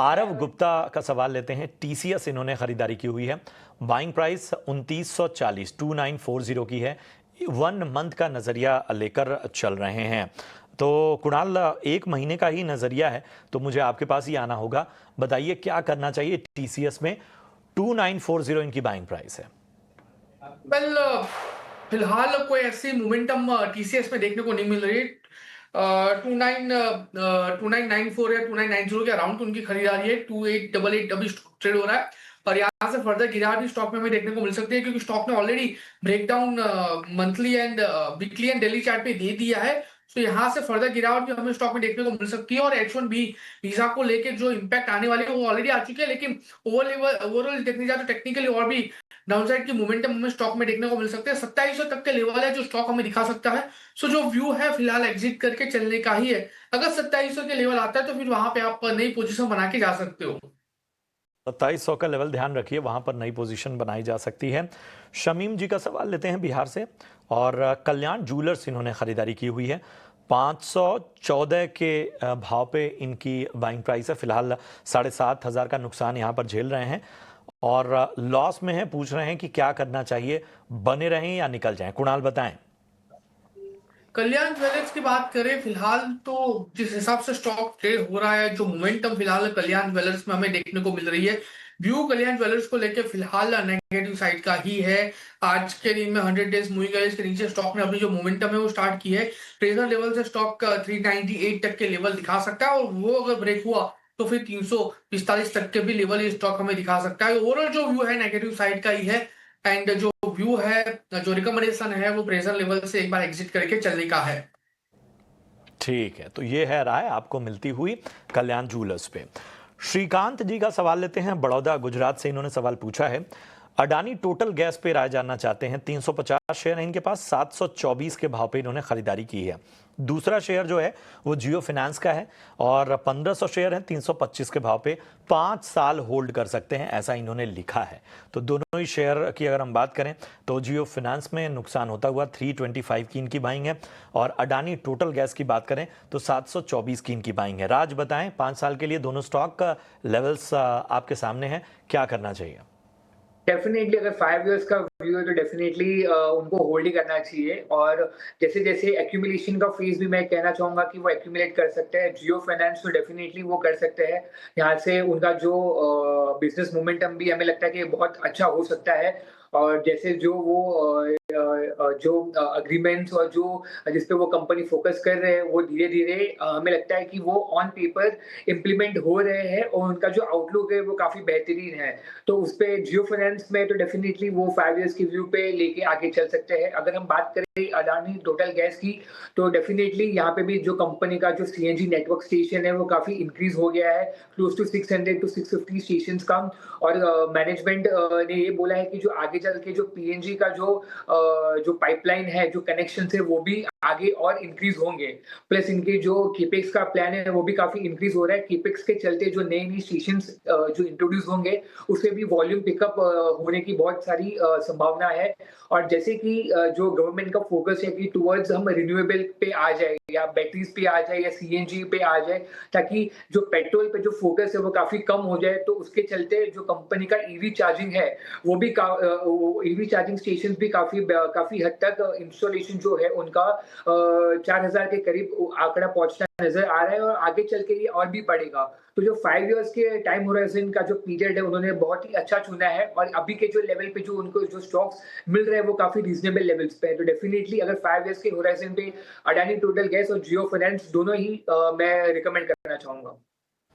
आरव गुप्ता का सवाल लेते हैं। टीसीएस इन्होंने खरीदारी की हुई है। बाइंग प्राइस 2940 2940 की है। 1 मंथ का नजरिया लेकर चल रहे हैं। तो कुणाल, 1 महीने का ही नजरिया है, तो मुझे आपके पास ही आना होगा। बताइए क्या करना चाहिए टीसीएस में। 2940 इनकी बाइंग प्राइस है। वेल, फिलहाल कोई ऐसी मोमेंटम टीसीएस में देखने को नहीं मिल रही। 2994 या 2990 के अराउंड तो उनकी खरीदारी है। 2888 अभी ट्रेड हो रहा है, पर यहाँ से फर्दर गिरावट भी स्टॉक में हमें देखने को मिल सकती है, क्योंकि स्टॉक ने already breakdown monthly and weekly and daily chart पे दे दिया है। तो यहाँ से फर्दर गिरावट भी हमें स्टॉक में देखने को मिल सकती है। और H1B वीजा को लेके जो इम्पैक्ट आने वाले हैं वो ऑलरेडी आ चुके हैं, लेकिन ओवरऑल देखने जाए तो टेक्निकली और भी डाउनसाइड की मोमेंटम हमें स्टॉक में देखने को मिल सकते हैं। 2700 तक के लेवल है जो स्टॉक हमें दिखा सकता है। सो जो व्यू है फिलहाल एग्जिट करके चलने का ही है। अगर 2700 के लेवल आता है तो फिर वहां पे आप नई पोजीशन बना के जा सकते हो। 2700 का लेवल ध्यान रखिए, वहां पर नई पोजीशन बनाई जा सकती है। शमीम जी का सवाल लेते हैं बिहार से। और कल्याण ज्वेलर्स इन्होंने खरीदारी की हुई है। 514 के भाव पे इनकी बाइंग प्राइस है। फिलहाल 7500 का नुकसान यहां पर झेल रहे हैं और लॉस में है। पूछ रहे हैं कि क्या करना चाहिए, बने रहें या निकल जाएं। कुणाल बताएं। कल्याण ज्वेलर्स की बात करें, फिलहाल तो जिस हिसाब से स्टॉक ट्रेड हो रहा है, जो मोमेंटम फिलहाल कल्याण ज्वेलर्स में हमें देखने को मिल रही है, व्यू कल्याण ज्वेलर्स को लेकर फिलहाल नेगेटिव साइड का ही है। आज के दिन में 100 डेज मूविंग एवरेज के नीचे स्टॉक ने अपनी जो मोमेंटम है वो स्टार्ट की है। प्रेशर लेवल से स्टॉक 398 तक के लेवल दिखा सकता है, और वो अगर ब्रेक हुआ तो फिर 345 तक के भी लेवल ये स्टॉक हमें दिखा सकता है। ओवरऑल जो व्यू है नेगेटिव साइड का ही है। एंड जो व्यू है, जो रिकमेंडेशन है, वो प्रेशर लेवल से एक बार एग्जिट करके चलने का है। ठीक है, तो ये है राय आपको मिलती हुई कल्याण ज्वेलर्स पे। श्रीकांत जी का सवाल लेते हैं बड़ौदा गुजरात से। इन्होंने सवाल पूछा है, अडानी टोटल गैस पे राय जानना चाहते हैं। 350 शेयर है इनके पास। 724 के भाव पे इन्होंने खरीदारी की है। दूसरा शेयर जो है वो जियो फाइनेंस का है और 1500 शेयर है 325 के भाव पे। 5 साल होल्ड कर सकते हैं, ऐसा इन्होंने लिखा है। तो दोनों ही शेयर की अगर हम बात करें तो जियो फाइनेंस में नुकसान होता हुआ 325 की इनकी बाइंग है, और अडानी टोटल गैस की बात करें तो 724 की इनकी बाइंग है। राज बताएं, 5 साल के लिए दोनों स्टॉक का लेवल्स आपके सामने है, क्या करना चाहिए? डेफिनेटली अगर 5 इयर्स का व्यू है तो डेफिनेटली उनको होल्ड ही करना चाहिए। और जैसे जैसे एक्यूमुलेशन का फेज भी मैं कहना चाहूंगा कि वो एक्यूमुलेट कर सकते हैं। जियो फाइनेंस तो डेफिनेटली वो कर सकते हैं। यहाँ से उनका जो बिजनेस मोमेंटम भी हमें लगता है कि बहुत अच्छा हो सकता है। और जैसे जो वो जो अग्रीमेंट्स और जो जिस पे वो कंपनी फोकस कर रहे हैं वो धीरे धीरे हमें लगता है कि वो ऑन पेपर इम्प्लीमेंट हो रहे हैं, और उनका जो आउटलुक है वो काफी बेहतरीन है। तो उस पे जियो फाइनेंस में तो डेफिनेटली वो 5 इयर्स की व्यू पे लेके आगे चल सकते हैं। अगर हम बात करें अडानी टोटल गैस की, तो डेफिनेटली यहाँ पे भी जो कंपनी का जो सीएनजी नेटवर्क स्टेशन है वो काफी इंक्रीज हो गया है, क्लोज टू 600 टू 650 स्टेशन का। और मैनेजमेंट ने ये बोला है कि जो आगे चल के जो पीएनजी का जो पाइपलाइन है, जो कनेक्शन है, वो भी आगे और इंक्रीज होंगे। प्लस इनके जो केपेक्स का प्लान है वो भी काफी इंक्रीज हो रहा है। केपेक्स के चलते जो नए नए स्टेशन जो इंट्रोड्यूस होंगे उससे भी वॉल्यूम पिकअप होने की बहुत सारी संभावना है। और जैसे कि जो गवर्नमेंट का फोकस है कि टुवर्ड्स हम रिन्यूएबल पे आ जाए, या बैटरीज पे आ जाए, या सीएनजी पे आ जाए, ताकि जो पेट्रोल पे जो फोकस है वो काफी कम हो जाए। तो उसके चलते जो कंपनी का ईवी चार्जिंग है वो भी ईवी चार्जिंग स्टेशन भी काफी हद तक इंस्टॉलेशन जो है उनका 4000 के करीब आंकड़ा पहुंचना नजर आ रहा है, और आगे चल के ये और भी बढ़ेगा। तो जो 5 इयर्स के टाइम होराइजन का जो पीरियड है उन्होंने बहुत ही अच्छा चुना है। और अभी के जो लेवल पे जो उनको जो स्टॉक्स मिल रहे हैं वो काफी रीजनेबल लेवल्स पे है। तो डेफिनेटली अगर 5 इयर्स के होराइजन पे अडानी टोटल गैस और जियो फाइनेंस दोनों ही मैं रिकमेंड करना चाहूंगा।